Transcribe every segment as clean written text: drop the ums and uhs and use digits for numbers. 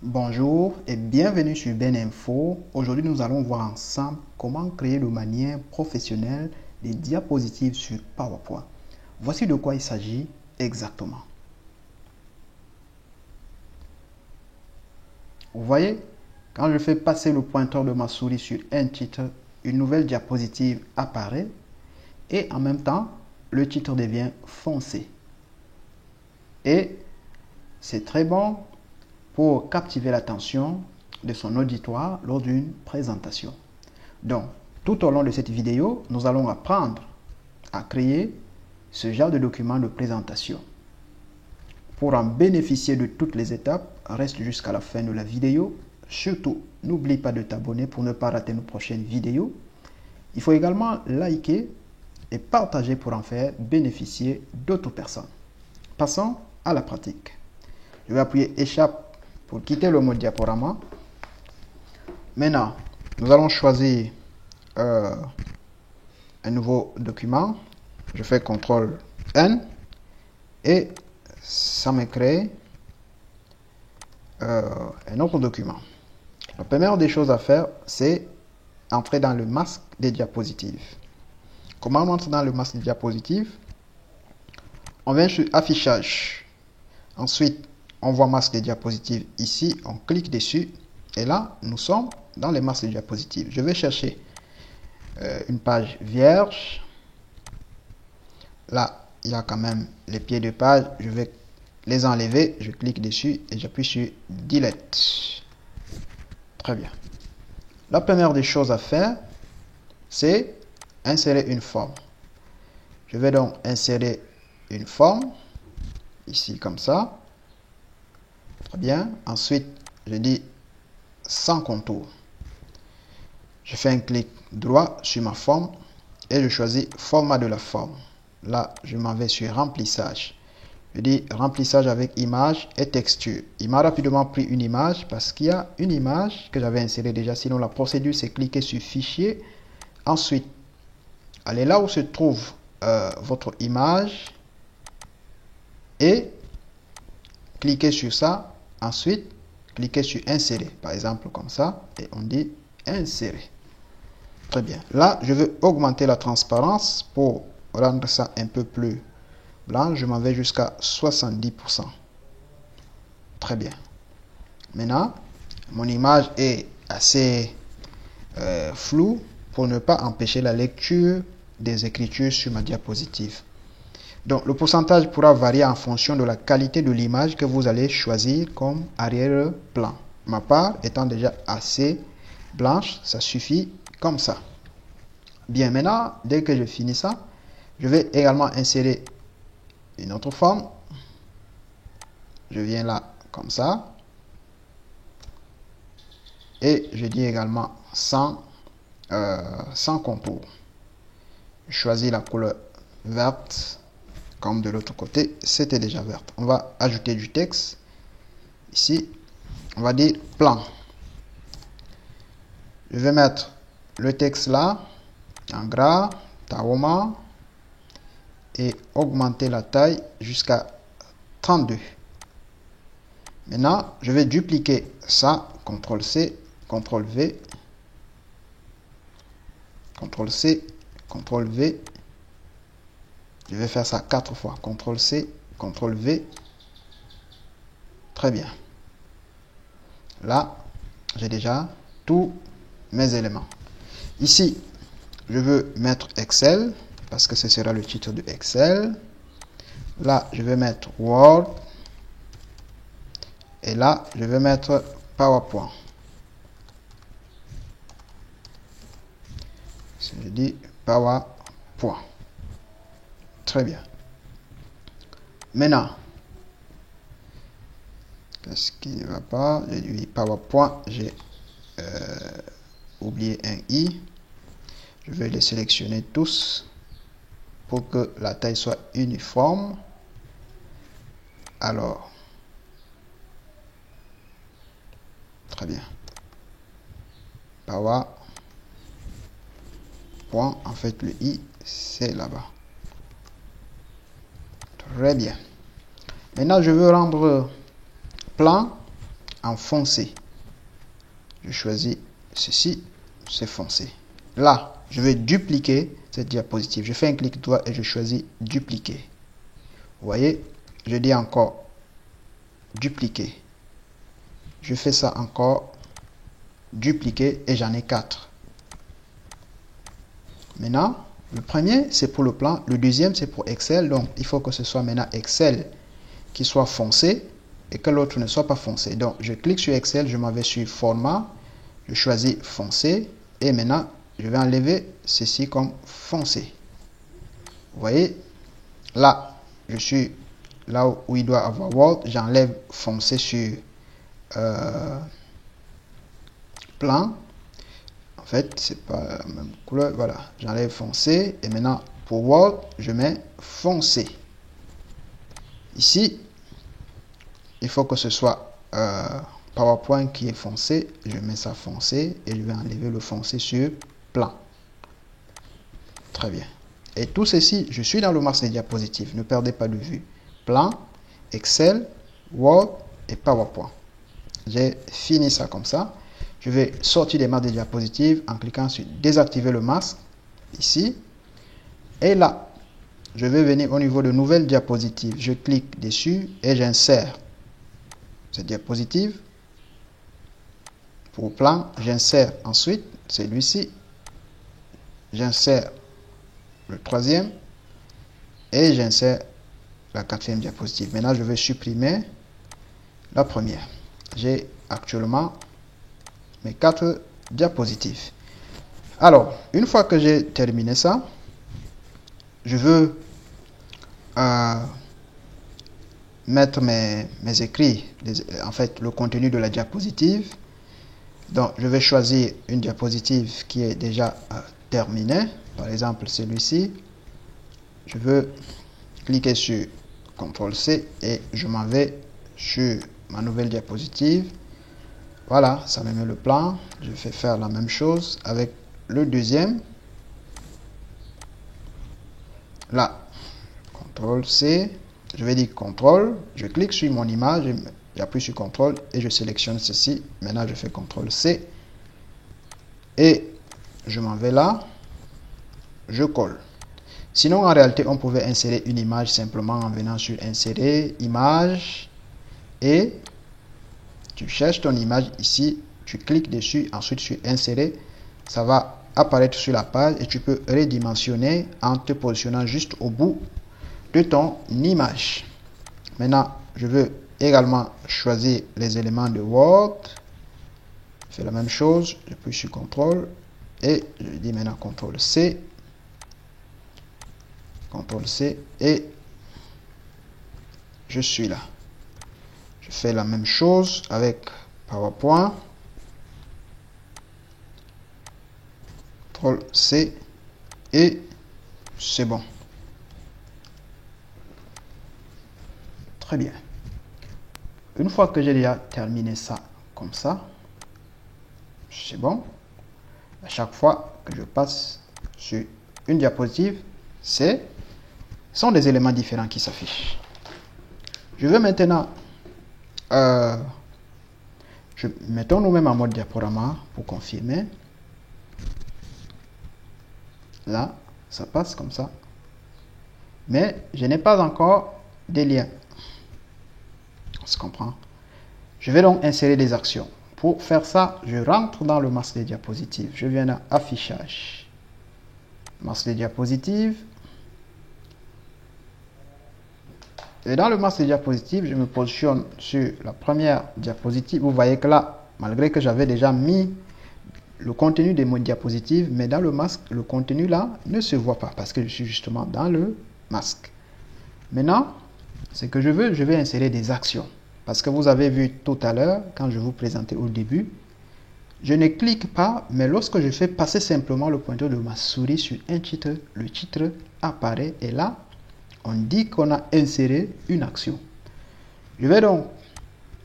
Bonjour et bienvenue sur Ben Info. Aujourd'hui, nous allons voir ensemble comment créer de manière professionnelle des diapositives sur PowerPoint. Voici de quoi il s'agit exactement. Vous voyez, quand je fais passer le pointeur de ma souris sur un titre, une nouvelle diapositive apparaît et en même temps, le titre devient foncé. Et c'est très bon pour captiver l'attention de son auditoire lors d'une présentation. Donc, tout au long de cette vidéo, nous allons apprendre à créer ce genre de document de présentation. Pour en bénéficier de toutes les étapes, reste jusqu'à la fin de la vidéo. Surtout, n'oublie pas de t'abonner pour ne pas rater nos prochaines vidéos. Il faut également liker et partager pour en faire bénéficier d'autres personnes. Passons à la pratique. Je vais appuyer Échappe pour quitter le mode diaporama. Maintenant, nous allons choisir un nouveau document. Je fais CTRL N et ça me crée un autre document. La première des choses à faire, c'est entrer dans le masque des diapositives. Comment on entre dans le masque des diapositives? On vient sur Affichage. Ensuite, on voit masque des diapositives ici, on clique dessus et là, nous sommes dans les masques de diapositives. Je vais chercher une page vierge. Là, il y a quand même les pieds de page. Je vais les enlever. Je clique dessus et j'appuie sur Delete. Très bien. La première des choses à faire, c'est insérer une forme. Je vais donc insérer une forme ici comme ça. Très bien. Ensuite, je dis sans contour. Je fais un clic droit sur ma forme et je choisis format de la forme. Là, je m'en vais sur remplissage. Je dis remplissage avec image et texture. Il m'a rapidement pris une image parce qu'il y a une image que j'avais insérée déjà. Sinon, la procédure, c'est cliquer sur fichier. Ensuite, allez là où se trouve votre image et cliquez sur ça. Ensuite, cliquez sur insérer. Par exemple, comme ça. Et on dit insérer. Très bien. Là, je veux augmenter la transparence pour rendre ça un peu plus blanc. Je m'en vais jusqu'à 70%. Très bien. Maintenant, mon image est assez floue pour ne pas empêcher la lecture des écritures sur ma diapositive. Donc, le pourcentage pourra varier en fonction de la qualité de l'image que vous allez choisir comme arrière-plan. Ma part étant déjà assez blanche, ça suffit comme ça. Bien, maintenant, dès que je finis ça, je vais également insérer une autre forme. Je viens là, comme ça. Et je dis également sans contour. Je choisis la couleur verte. Comme de l'autre côté, c'était déjà verte. On va ajouter du texte. Ici, on va dire plan. Je vais mettre le texte là, en gras, Tahoma, et augmenter la taille jusqu'à 32. Maintenant, je vais dupliquer ça, CTRL-C, CTRL-V, CTRL-C, CTRL-V. Je vais faire ça 4 fois. CTRL-C, CTRL-V. Très bien. Là, j'ai déjà tous mes éléments. Ici, je veux mettre Excel, parce que ce sera le titre de Excel. Là, je vais mettre Word. Et là, je vais mettre PowerPoint. Si je dis PowerPoint. Très bien. Maintenant, qu'est-ce qui ne va pas? J'ai dit PowerPoint, j'ai oublié un I. Je vais les sélectionner tous pour que la taille soit uniforme. Alors, très bien. PowerPoint, en fait, le I, c'est là-bas. Très bien. Maintenant, je veux rendre plan en foncé. Je choisis ceci, c'est foncé. Là, je vais dupliquer cette diapositive. Je fais un clic droit et je choisis dupliquer. Vous voyez, je dis encore dupliquer. Je fais ça encore, dupliquer, et j'en ai 4. Maintenant, le premier, c'est pour le plan. Le deuxième, c'est pour Excel. Donc, il faut que ce soit maintenant Excel qui soit foncé et que l'autre ne soit pas foncé. Donc, je clique sur Excel, je m'en vais sur Format, je choisis foncé et maintenant, je vais enlever ceci comme foncé. Vous voyez, là, je suis là où il doit avoir Word. J'enlève foncé sur plan. En fait, c'est pas la même couleur. Voilà, j'enlève foncé et maintenant pour Word, je mets foncé. Ici, il faut que ce soit PowerPoint qui est foncé. Je mets ça foncé et je vais enlever le foncé sur plan. Très bien. Et tout ceci, je suis dans le masque des diapositives. Ne perdez pas de vue. Plan, Excel, Word et PowerPoint. J'ai fini ça comme ça. Je vais sortir des masques des diapositives en cliquant sur désactiver le masque ici. Et là, je vais venir au niveau de nouvelle diapositive. Je clique dessus et j'insère cette diapositive. Pour plan, j'insère ensuite celui-ci. J'insère le troisième et j'insère la quatrième diapositive. Maintenant, je vais supprimer la première. J'ai actuellement mes 4 diapositives. Alors, une fois que j'ai terminé ça, je veux mettre mes écrits, en fait, le contenu de la diapositive. Donc, je vais choisir une diapositive qui est déjà terminée. Par exemple, celui-ci. Je veux cliquer sur CTRL-C et je m'en vais sur ma nouvelle diapositive. Voilà, ça me met le plan. Je vais faire la même chose avec le deuxième. Là, CTRL-C. Je vais dire CTRL. Je clique sur mon image. J'appuie sur CTRL et je sélectionne ceci. Maintenant, je fais CTRL-C. Et je m'en vais là. Je colle. Sinon, en réalité, on pouvait insérer une image simplement en venant sur Insérer, Image. Et tu cherches ton image ici. Tu cliques dessus. Ensuite, sur Insérer. Ça va apparaître sur la page et tu peux redimensionner en te positionnant juste au bout de ton image. Maintenant, je veux également choisir les éléments de Word. Je fais la même chose. J'appuie sur CTRL et je dis maintenant CTRL-C. CTRL-C et je suis là. Je fais la même chose avec PowerPoint. CTRL-C et c'est bon. Très bien. Une fois que j'ai déjà terminé ça comme ça, c'est bon. À chaque fois que je passe sur une diapositive, sont des éléments différents qui s'affichent. Je vais maintenant mettons nous-mêmes en mode diaporama pour confirmer. Là, ça passe comme ça. Mais je n'ai pas encore des liens. On se comprend. Je vais donc insérer des actions. Pour faire ça, je rentre dans le masque des diapositives. Je viens à Affichage. Masque des diapositives. Et dans le masque des diapositives, je me positionne sur la première diapositive. Vous voyez que là, malgré que j'avais déjà mis le contenu de mon diapositive, mais dans le masque, le contenu là ne se voit pas parce que je suis justement dans le masque. Maintenant, ce que je vais insérer des actions. Parce que vous avez vu tout à l'heure, quand je vous présentais au début, je ne clique pas, mais lorsque je fais passer simplement le pointeur de ma souris sur un titre, le titre apparaît et là, on dit qu'on a inséré une action. Je vais donc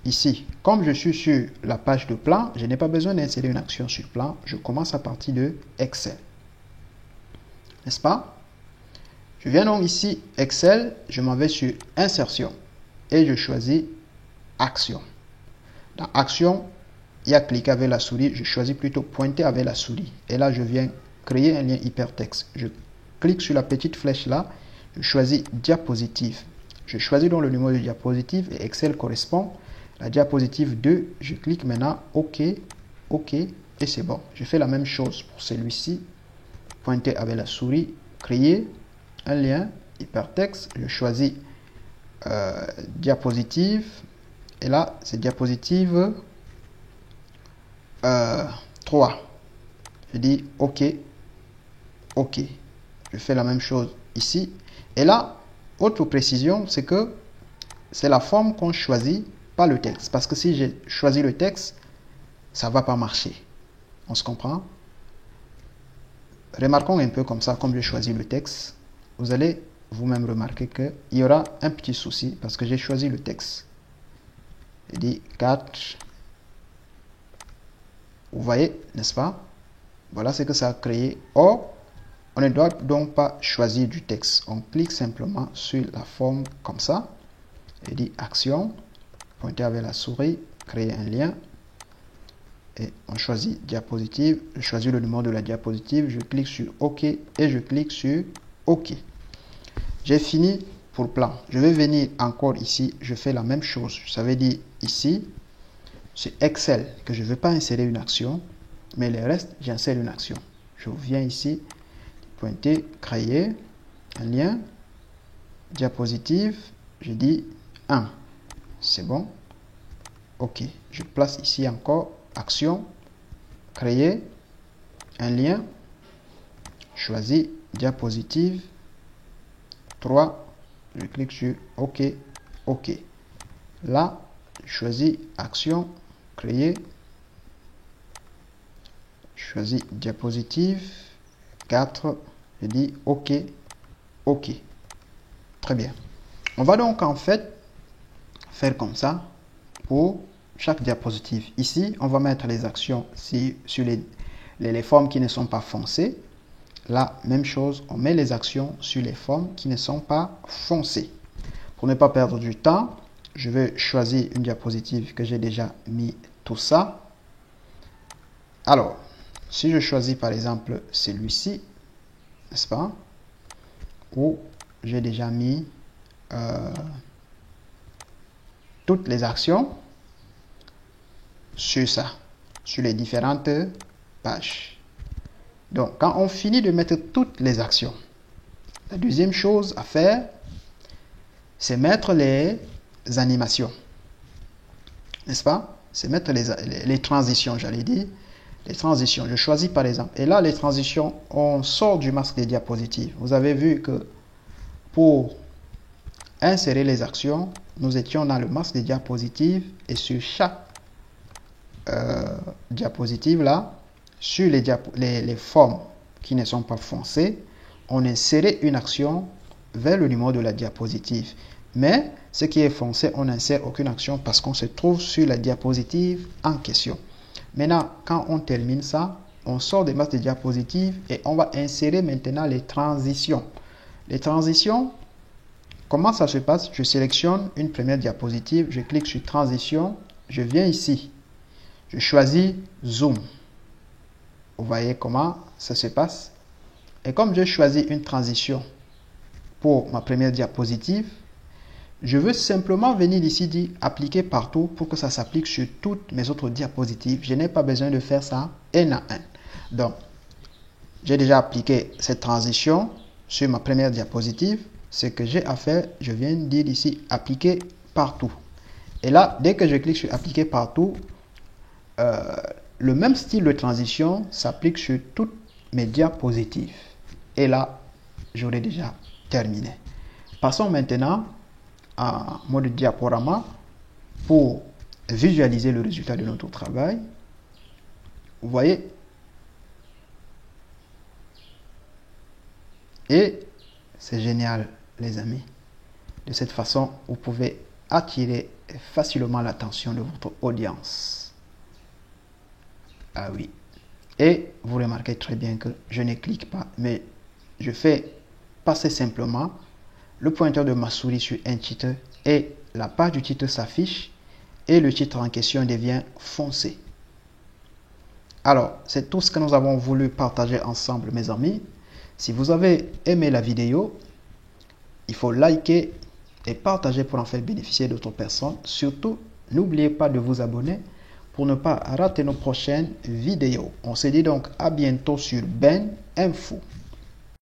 ici, comme je suis sur la page de plan, je n'ai pas besoin d'insérer une action sur plan. Je commence à partir de Excel. N'est-ce pas? Je viens donc ici, Excel, je m'en vais sur Insertion et je choisis Action. Dans Action, il y a cliquer avec la souris. Je choisis plutôt pointer avec la souris. Et là, je viens créer un lien hypertexte. Je clique sur la petite flèche là. Je choisis diapositive. Je choisis donc le numéro de diapositive et Excel correspond. La diapositive 2, je clique maintenant OK, OK et c'est bon. Je fais la même chose pour celui-ci. Pointer avec la souris, créer un lien hypertexte. Je choisis diapositive et là c'est diapositive 3. Je dis OK, OK. Je fais la même chose ici. Et là, autre précision, c'est que c'est la forme qu'on choisit, pas le texte. Parce que si j'ai choisi le texte, ça ne va pas marcher. On se comprend? Remarquons un peu comme ça, comme j'ai choisi le texte. Vous allez vous-même remarquer qu'il y aura un petit souci parce que j'ai choisi le texte. Je dis 4. Vous voyez, n'est-ce pas? Voilà ce que ça a créé. Or, on ne doit donc pas choisir du texte. On clique simplement sur la forme comme ça. Je dis action, pointer avec la souris, créer un lien. Et on choisit diapositive. Je choisis le numéro de la diapositive. Je clique sur OK et je clique sur OK. J'ai fini pour plan. Je vais venir encore ici. Je fais la même chose. Ça veut dire ici, c'est Excel que je ne veux pas insérer une action. Mais le reste, j'insère une action. Je viens ici. Pointer, créer un lien, diapositive, je dis 1, c'est bon, OK, je place ici encore, action, créer un lien, choisis diapositive, 3, je clique sur OK, OK, là, je choisis action, créer, je choisis diapositive, 4, je dis OK, OK. Très bien. On va donc en fait faire comme ça pour chaque diapositive. Ici, on va mettre les actions sur les formes qui ne sont pas foncées. Là, même chose, on met les actions sur les formes qui ne sont pas foncées. Pour ne pas perdre du temps, je vais choisir une diapositive que j'ai déjà mis tout ça. Alors, si je choisis par exemple celui-ci, n'est-ce pas, où j'ai déjà mis toutes les actions sur ça, sur les différentes pages. Donc, quand on finit de mettre toutes les actions, la deuxième chose à faire, c'est mettre les animations. N'est-ce pas? C'est mettre les transitions, j'allais dire. Les transitions, je choisis par exemple. Et là, les transitions, on sort du masque des diapositives. Vous avez vu que pour insérer les actions, nous étions dans le masque des diapositives et sur chaque diapositive là, sur les formes qui ne sont pas foncées, on insérait une action vers le numéro de la diapositive. Mais ce qui est foncé, on n'insère aucune action parce qu'on se trouve sur la diapositive en question. Maintenant, quand on termine ça, on sort des masques de diapositives et on va insérer maintenant les transitions. Les transitions, comment ça se passe? Je sélectionne une première diapositive, je clique sur transition, je viens ici, je choisis zoom. Vous voyez comment ça se passe? Et comme j'ai choisi une transition pour ma première diapositive, je veux simplement venir ici dire appliquer partout pour que ça s'applique sur toutes mes autres diapositives. Je n'ai pas besoin de faire ça un à un. Donc, j'ai déjà appliqué cette transition sur ma première diapositive. Ce que j'ai à faire, je viens dire ici appliquer partout. Et là, dès que je clique sur appliquer partout, le même style de transition s'applique sur toutes mes diapositives. Et là, j'aurai déjà terminé. Passons maintenant en mode diaporama pour visualiser le résultat de notre travail. Vous voyez? Et c'est génial, les amis. De cette façon, vous pouvez attirer facilement l'attention de votre audience. Ah oui. Et vous remarquez très bien que je ne clique pas, mais je fais passer simplement le pointeur de ma souris sur un titre et la page du titre s'affiche. et le titre en question devient foncé. Alors, c'est tout ce que nous avons voulu partager ensemble, mes amis. Si vous avez aimé la vidéo, il faut liker et partager pour en faire bénéficier d'autres personnes. Surtout, n'oubliez pas de vous abonner pour ne pas rater nos prochaines vidéos. On se dit donc à bientôt sur Ben Info.